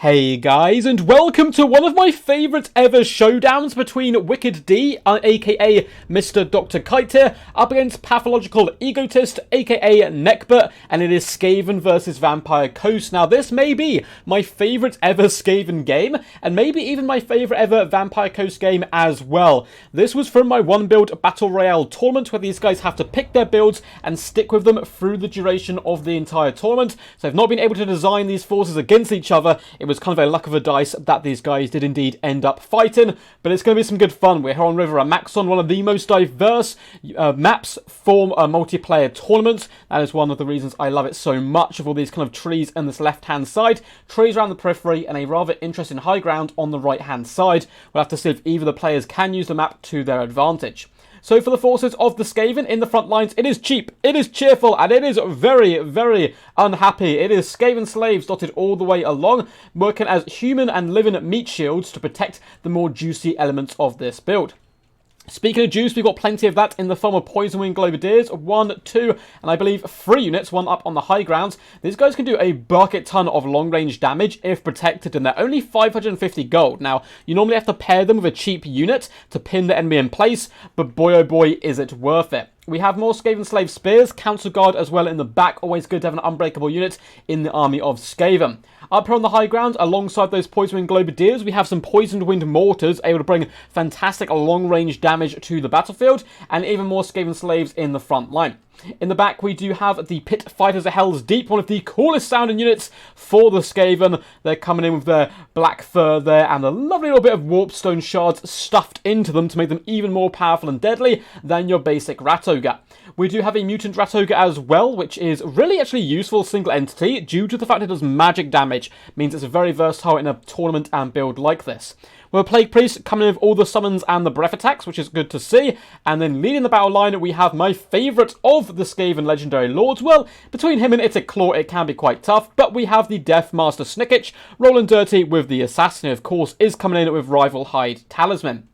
Hey guys, and welcome to one of my favourite ever showdowns between Wicked D, aka Mr. Dr. Kite here, up against Pathological Egotist, aka Neckbert, and it is Skaven versus Vampire Coast. Now this may be my favourite ever Skaven game, and maybe even my favourite ever Vampire Coast game as well. This was from my one build Battle Royale tournament, where these guys have to pick their builds and stick with them through the duration of the entire tournament. So I've not been able to design these forces against each other. It was kind of a luck of a dice that these guys did indeed end up fighting, but it's going to be some good fun. We're here on River Amaxon, one of the most diverse maps for a multiplayer tournament. That is one of the reasons I love it so much, of all these kind of trees on this left-hand side, trees around the periphery, and a rather interesting high ground on the right-hand side. We'll have to see if either of the players can use the map to their advantage. So for the forces of the Skaven in the front lines, it is cheap, it is cheerful, and it is very, very unhappy. It is Skaven slaves dotted all the way along, working as human and living meat shields to protect the more juicy elements of this build. Speaking of juice, we've got plenty of that in the form of Poison Wing Globadiers, 1, 2, and I believe 3 units, one up on the high ground. These guys can do a bucket ton of long-range damage if protected, and they're only 550 gold. Now, you normally have to pair them with a cheap unit to pin the enemy in place, but boy oh boy is it worth it. We have more Skaven Slave Spears, Council Guard as well in the back. Always good to have an unbreakable unit in the army of Skaven. Up here on the high ground, alongside those Poison Wind Globadiers, we have some Poisoned Wind Mortars, able to bring fantastic long-range damage to the battlefield, and even more Skaven Slaves in the front line. In the back, we do have the Pit Fighters of Hell's Deep, one of the coolest sounding units for the Skaven. They're coming in with their black fur there and a lovely little bit of Warpstone shards stuffed into them to make them even more powerful and deadly than your basic Rat Ogre. We do have a Mutant Rat Ogre as well, which is really actually useful single entity due to the fact it does magic damage. Means it's very versatile in a tournament and build like this. We're Plague Priest coming in with all the summons and the breath attacks, which is good to see. And then leading the battle line, we have my favourite of the Skaven legendary lords. Well, between him and Itic Claw, it can be quite tough, but we have the Death Master Snickich, rolling dirty with the Assassin, who of course is coming in with Rival Hide Talisman.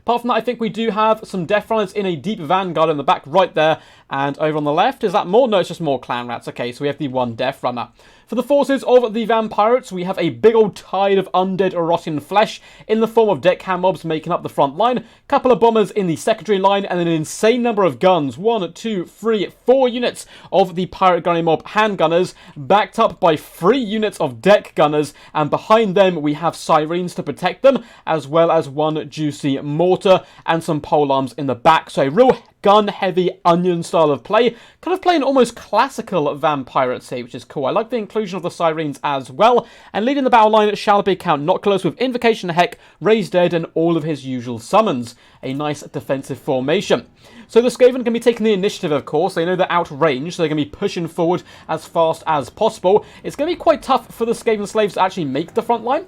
Apart from that, I think we do have some Death Runners in a deep Vanguard in the back right there. And over on the left, is that more? No, it's just more Clan Rats. Okay, so we have the one Death Runner. For the forces of the Vampirates, we have a big old tide of undead rotting flesh in the form of deckhand mobs making up the front line, couple of bombers in the secondary line, and an insane number of guns, 1, 2, 3, 4 units of the Pirate Gunny Mob handgunners, backed up by 3 units of deck gunners, and behind them we have Sirens to protect them, as well as one juicy mortar and some polearms in the back. So a real gun-heavy onion style of play, kind of playing almost classical Vampiracy, which is cool. I like the inclusion of the Sirens as well, and leading the battle line shall be Count Noculus with Invocation Heck, Raise Dead, and all of his usual summons. A nice defensive formation. So the Skaven can be taking the initiative, of course. They know they're outrange, so they're going to be pushing forward as fast as possible. It's going to be quite tough for the Skaven slaves to actually make the front line.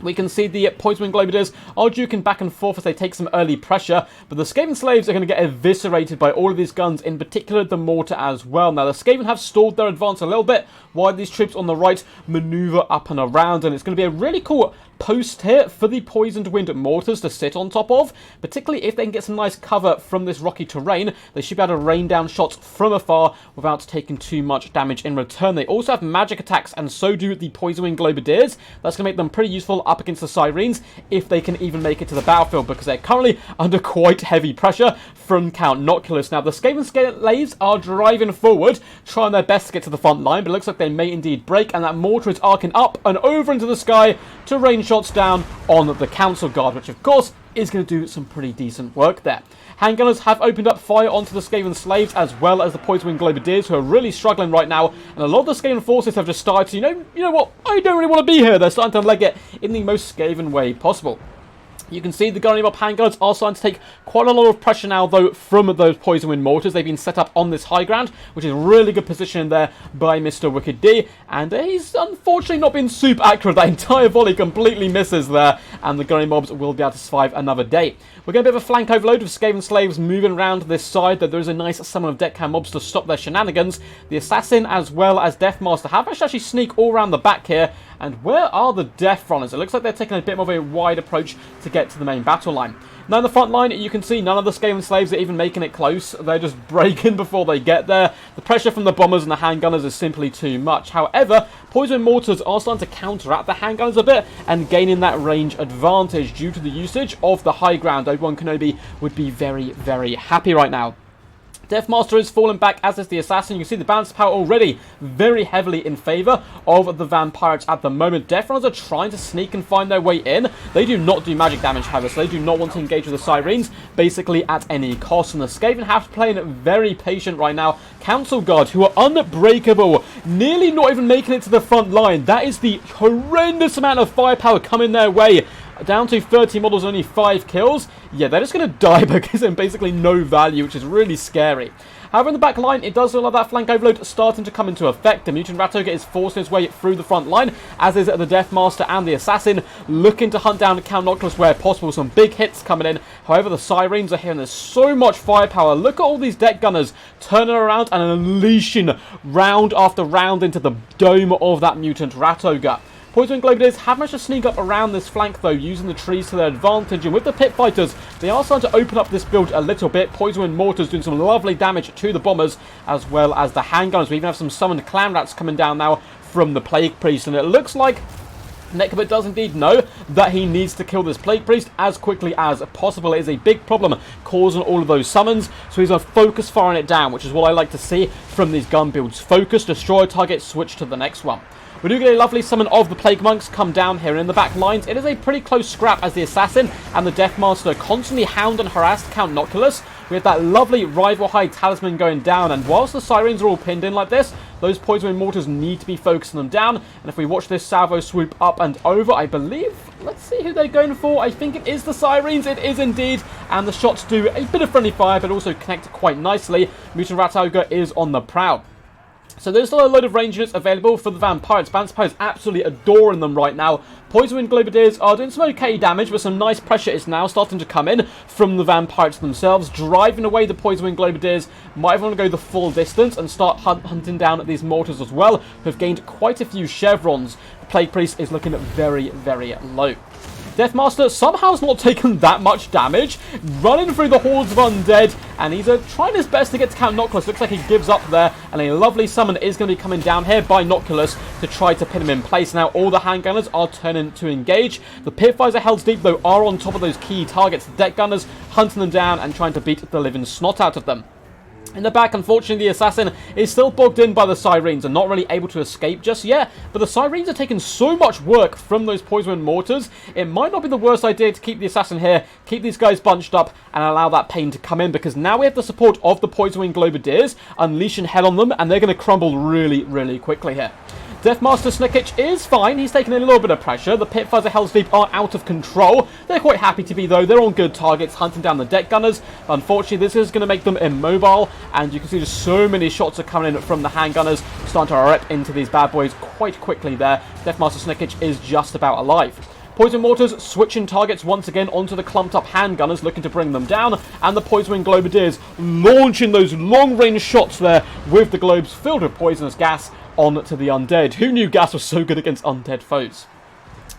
We can see the Poison Wing Globadiers are duking back and forth as they take some early pressure, but the Skaven slaves are going to get eviscerated by all of these guns, in particular the mortar as well. Now the Skaven have stalled their advance a little bit while these troops on the right maneuver up and around, and it's going to be a really cool post here for the Poisoned Wind Mortars to sit on top of, particularly if they can get some nice cover from this rocky terrain. They should be able to rain down shots from afar without taking too much damage in return. They also have magic attacks, and so do the Poison Wing Globadiers. That's going to make them pretty useful up against the Sirens, if they can even make it to the battlefield, because they're currently under quite heavy pressure from Count Noculus. Now the Skaven slaves are driving forward, trying their best to get to the front line, but it looks like they may indeed break, and that mortar is arcing up and over into the sky to rain shots down on the Council Guard, which of course is going to do some pretty decent work there. Handgunners have opened up fire onto the Skaven slaves, as well as the Poison Wing Globadiers, who are really struggling right now, and a lot of the Skaven forces have just started to, you know what, I don't really want to be here. They're starting to leg it in the most Skaven way possible. You can see the Gunny Mob handguards are starting to take quite a lot of pressure now, though, from those Poison Wind Mortars. They've been set up on this high ground, which is really good positioning there by Mr. Wicked D, and he's unfortunately not been super accurate. That entire volley completely misses there, and the Gunny Mobs will be able to survive another day. We're getting a bit of a flank overload with Skaven slaves moving around this side, though there is a nice summon of deckhand mobs to stop their shenanigans. The Assassin, as well as Deathmaster, have actually sneak all around the back here, And where are the Death Runners? It looks like they're taking a bit more of a wide approach to get to the main battle line. Now in the front line, you can see none of the Skaven slaves are even making it close. They're just breaking before they get there. The pressure from the bombers and the handgunners is simply too much. However, poison mortars are starting to counteract the handgunners a bit and gaining that range advantage due to the usage of the high ground. Obi-Wan Kenobi would be very, very happy right now. Deathmaster is fallen back, as is the Assassin. You can see the balance of power already very heavily in favour of the Vampires at the moment. Death Runners are trying to sneak and find their way in. They do not do magic damage, however, so they do not want to engage with the Sirens, basically at any cost. And the Skaven have to play very patient right now. Council Guard, who are unbreakable, nearly not even making it to the front line. That is the horrendous amount of firepower coming their way. Down to 30 models, only 5 kills. Yeah, they're just going to die because they're basically no value, which is really scary. However, in the back line, it does look like that flank overload starting to come into effect. The Mutant Rat Ogre is forcing his way through the front line, as is the Deathmaster and the Assassin, looking to hunt down Count Noctilus where possible. Some big hits coming in. However, the Sirens are here, and there's so much firepower. Look at all these deck gunners turning around and unleashing round after round into the dome of that Mutant Rat Ogre. Poison Globadiers have managed to sneak up around this flank though, using the trees to their advantage, and with the Pit Fighters, they are starting to open up this build a little bit. Poison Mortars doing some lovely damage to the bombers, as well as the handgunners. We even have some summoned Clan Rats coming down now from the Plague Priest, and it looks like Nekbert does indeed know that he needs to kill this Plague Priest as quickly as possible. It is a big problem causing all of those summons, so he's going to focus firing it down, which is what I like to see from these gun builds. Focus, destroy a target, switch to the next one. We do get a lovely summon of the Plague Monks come down here, and in the back lines, it is a pretty close scrap as the Assassin and the Deathmaster constantly hound and harass Count Noctilus. We have that lovely Rival High Talisman going down, and whilst the Sirens are all pinned in like this, those Poison Mortars need to be focusing them down. And if we watch this salvo swoop up and over, I believe, let's see who they're going for. I think it is the Sirens. It is indeed. And the shots do a bit of friendly fire, but also connect quite nicely. Mutant Rat Ogre is on the prowl. So there's still a load of range units available for the Vampires. Vampires absolutely adoring them right now. Poison Globadiers are doing some okay damage, but some nice pressure is now starting to come in from the Vampires themselves, driving away the Poison Globadiers. Might want to go the full distance and start hunting down these mortars as well, who have gained quite a few chevrons. The Plague Priest is looking very, very low. Deathmaster somehow has not taken that much damage, running through the hordes of undead, and he's trying his best to get to Count Noctilus. Looks like he gives up there, and a lovely summon is going to be coming down here by Noctilus to try to pin him in place. Now all the handgunners are turning to engage. The Pitfires are held deep though, are on top of those key targets. The deck gunners hunting them down and trying to beat the living snot out of them. In the back, unfortunately, the Assassin is still bogged in by the Sirens and not really able to escape just yet. But the Sirens are taking so much work from those Poison Mortars, it might not be the worst idea to keep the Assassin here, keep these guys bunched up, and allow that pain to come in, because now we have the support of the Poison Globadiers unleashing hell on them, and they're going to crumble really, really quickly here. Deathmaster Snickitch is fine. He's taking a little bit of pressure. The Pitfires of Hell's Deep are out of control. They're quite happy to be, though. They're on good targets, hunting down the deck gunners. Unfortunately, this is going to make them immobile, and you can see just so many shots are coming in from the handgunners, starting to rip into these bad boys quite quickly there. Deathmaster Snickitch is just about alive. Poison Mortars switching targets once again onto the clumped up handgunners, looking to bring them down, and the Poison Globadiers launching those long-range shots there with the globes filled with poisonous gas onto the undead. Who knew gas was so good against undead foes?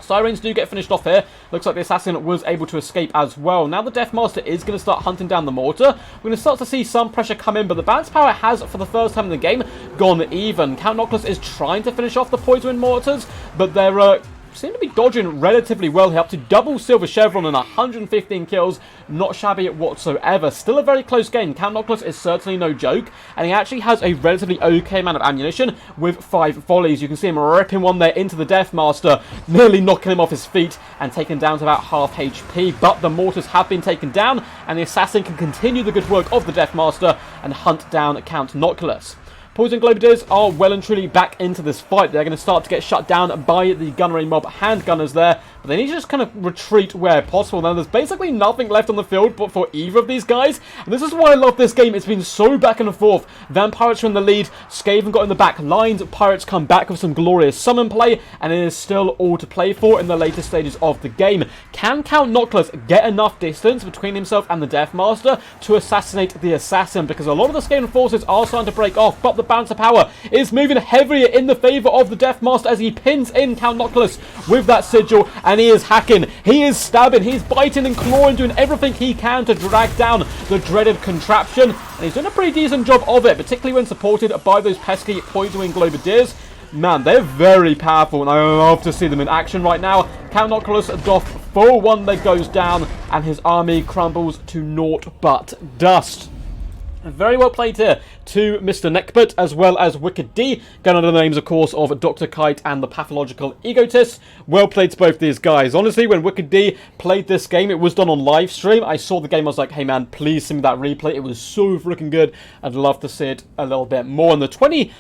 Sirens do get finished off here. Looks like the Assassin was able to escape as well. Now the Deathmaster is going to start hunting down the mortar. We're going to start to see some pressure come in, but the balance power has, for the first time in the game, gone even. Count Noctilus is trying to finish off the Poison Mortars, but they're seem to be dodging relatively well here, up to double silver chevron and 115 kills. Not shabby whatsoever. Still a very close game. Count Noctilus is certainly no joke, and he actually has a relatively okay amount of ammunition with 5 volleys. You can see him ripping one there into the Deathmaster, nearly knocking him off his feet and taken down to about half HP, but the mortars have been taken down, and the Assassin can continue the good work of the Deathmaster and hunt down Count Noctilus. Poison Globadiers are well and truly back into this fight. They're going to start to get shut down by the gunnery mob handgunners there, but they need to just kind of retreat where possible. Now, there's basically nothing left on the field but for either of these guys, and this is why I love this game. It's been so back and forth. Vampires are in the lead, Skaven got in the back lines, Pirates come back with some glorious summon play, and it is still all to play for in the later stages of the game. Can Count Noctilus get enough distance between himself and the Deathmaster to assassinate the Assassin? Because a lot of the Skaven forces are starting to break off, but the the balance of power is moving heavier in the favour of the Deathmaster as he pins in Count Noctilus with that sigil, and he is hacking, he is stabbing, he's biting and clawing, doing everything he can to drag down the dreaded contraption, and he's doing a pretty decent job of it, particularly when supported by those pesky Poison-Wing Globadiers. Man, they're very powerful, and I love to see them in action right now. Count Noctilus doff full one leg goes down, and his army crumbles to naught but dust. Very well played here to Mr. Neckbert, as well as Wicked D, going under the names, of course, of Dr. Kite and the Pathological Egotist. Well played to both these guys. Honestly, when Wicked D played this game, it was done on live stream. I saw the game, I was like, hey man, please send me that replay. It was so freaking good. I'd love to see it a little bit more. And the 20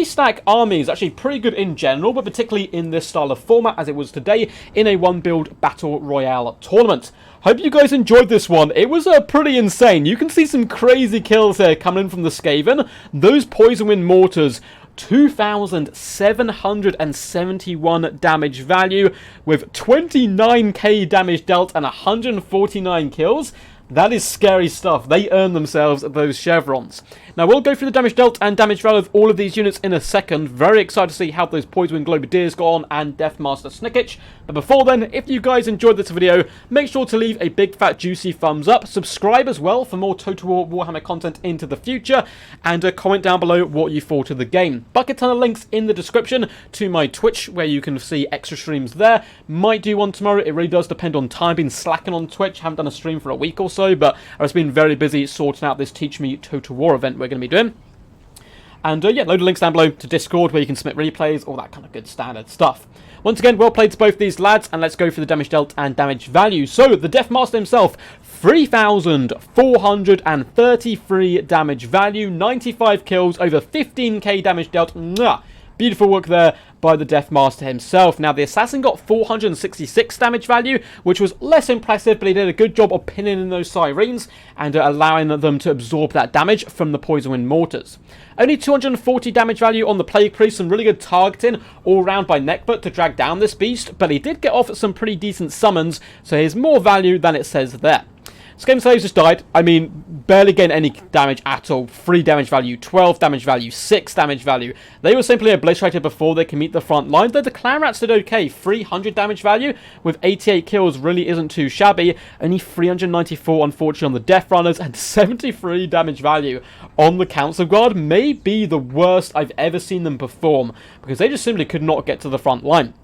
stack army is actually pretty good in general, but particularly in this style of format, as it was today, in a one-build Battle Royale tournament. Hope you guys enjoyed this one. It was pretty insane. You can see some crazy kills here coming in from the Skaven. Those Poison-Wind Mortars, 2,771 damage value with 29k damage dealt and 149 kills. That is scary stuff. They earn themselves those chevrons. Now, we'll go through the damage dealt and damage value of all of these units in a second. Very excited to see how those Poison-Wing Globadiers go on and Deathmaster Snickich. But before then, if you guys enjoyed this video, make sure to leave a big fat juicy thumbs up. Subscribe as well for more Total War Warhammer content into the future. And comment down below what you thought of the game. Bucket ton of links in the description to my Twitch, where you can see extra streams there. Might do one tomorrow. It really does depend on time. Been slacking on Twitch. Haven't done a stream for a week or so, but I've been very busy sorting out this Teach Me Total War event we're going to be doing. And yeah, load of links down below to Discord where you can submit replays, all that kind of good standard stuff. Once again, well played to both these lads, and let's go for the damage dealt and damage value. So, the Deathmaster himself, 3,433 damage value, 95 kills, over 15k damage dealt. Mwah! Beautiful work there by the Deathmaster himself. Now, the Assassin got 466 damage value, which was less impressive, but he did a good job of pinning in those Sirens and allowing them to absorb that damage from the Poison-Wind Mortars. Only 240 damage value on the Plague Priest, some really good targeting all around by Neckbert to drag down this beast, but he did get off some pretty decent summons, so here's more value than it says there. Skaven Slaves just died. I mean, barely getting any damage at all. 3 damage value, 12 damage value, 6 damage value. They were simply obliterated before they can meet the front line, though the Clan Rats did okay. 300 damage value with 88 kills really isn't too shabby. Only 394, unfortunately, on the Death Runners, and 73 damage value on the Council Guard. May be the worst I've ever seen them perform, because they just simply could not get to the front line.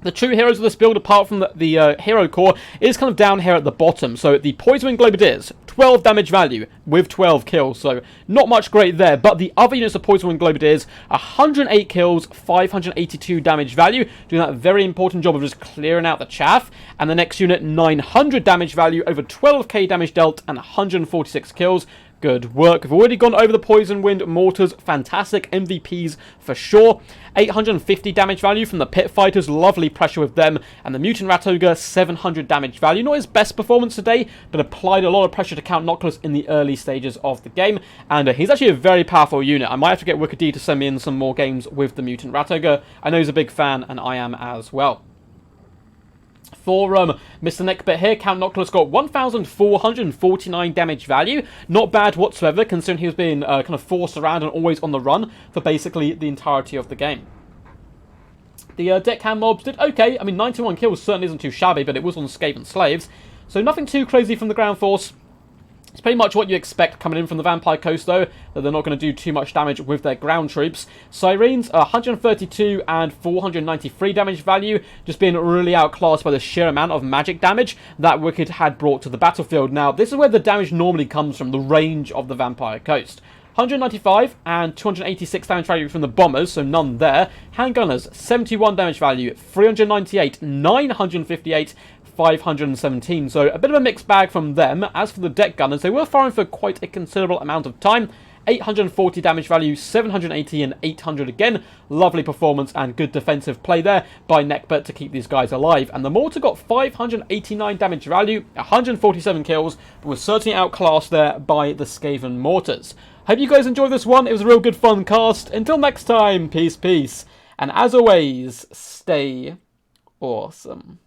The true heroes of this build, apart from the hero core, is kind of down here at the bottom. So the Poison-Wing Globadiers, 12 damage value with 12 kills. So not much great there. But the other units of Poison-Wing Globadiers, 108 kills, 582 damage value. Doing that very important job of just clearing out the chaff. And the next unit, 900 damage value, over 12k damage dealt and 146 kills. Good work. We've already gone over the Poison-Wind Mortars. Fantastic MVPs for sure. 850 damage value from the Pit Fighters. Lovely pressure with them. And the Mutant Rat Ogre, 700 damage value. Not his best performance today, but applied a lot of pressure to Count Noctilus in the early stages of the game. And he's actually a very powerful unit. I might have to get Wicked D to send me in some more games with the Mutant Rat Ogre. I know he's a big fan, and I am as well. For Mr. Neckbert here, Count Noctilus got 1,449 damage value. Not bad whatsoever, considering he was being kind of forced around and always on the run for basically the entirety of the game. The deckhand mobs did okay. I mean, 91 kills certainly isn't too shabby, but it was on Skaven Slaves. So nothing too crazy from the ground force. It's pretty much what you expect coming in from the Vampire Coast, though, that they're not going to do too much damage with their ground troops. Sirens, 132 and 493 damage value, just being really outclassed by the sheer amount of magic damage that Wicked had brought to the battlefield. Now, this is where the damage normally comes from, the range of the Vampire Coast. 195 and 286 damage value from the bombers, so none there. Handgunners, 71 damage value, 398, 958, 517, so a bit of a mixed bag from them. As for the deck gunners, they were firing for quite a considerable amount of time. 840 damage value, 780 and 800 again. Lovely performance and good defensive play there by Neckbert to keep these guys alive. And the mortar got 589 damage value, 147 kills, but was certainly outclassed there by the Skaven mortars. Hope you guys enjoyed this one. It was a real good fun cast. Until next time, peace, peace. And as always, stay awesome.